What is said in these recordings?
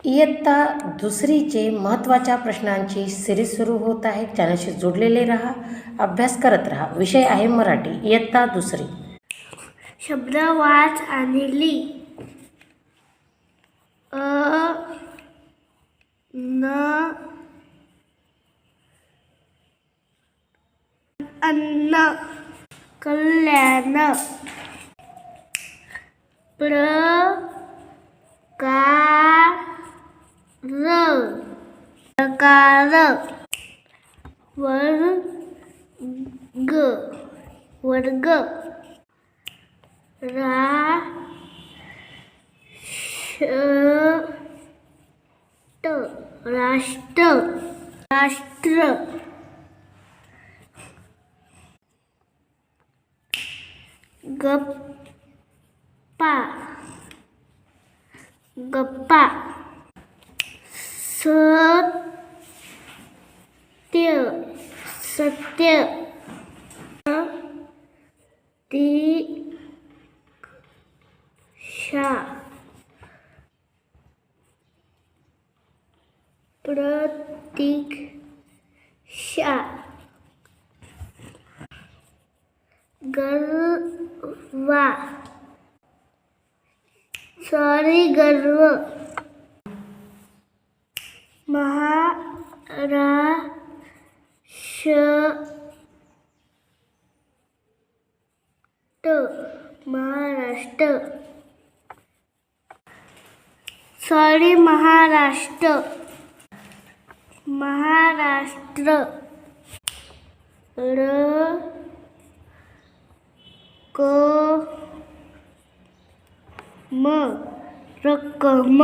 इयत्ता दुसरीचे महत्त्वाच्या प्रश्नांची सिरीज सुरू होत आहे. चॅनलशी जोडलेले राहा, अभ्यास करत राहा. विषय आहे मराठी, इयत्ता दुसरी. शब्द वाच आणि लिही. अन्न, कल्याण, प्रकार, वर्ग, राष्ट्र, गप्पा, सत्य, प्रतीक्षा, गर्व, महाराष्ट्र, रक्कम,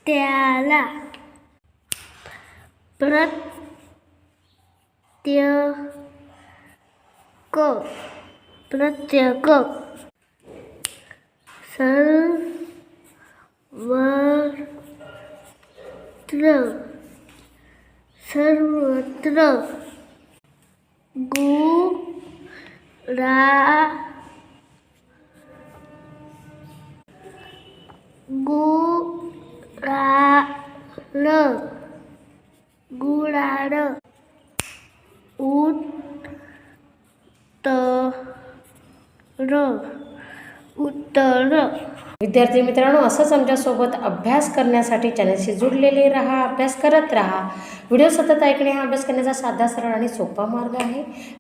त्याला, प्रत्येक, सर्वत्र, गुराळ, उत्तर. विद्यार्थी मित्रांनो, असंच आमच्यासोबत अभ्यास करण्यासाठी चॅनलशी जोडलेले राहा, अभ्यास करत राहा. व्हिडिओ सतत ऐकणे हा अभ्यास करण्याचा साधा, सरळ आणि सोपा मार्ग आहे.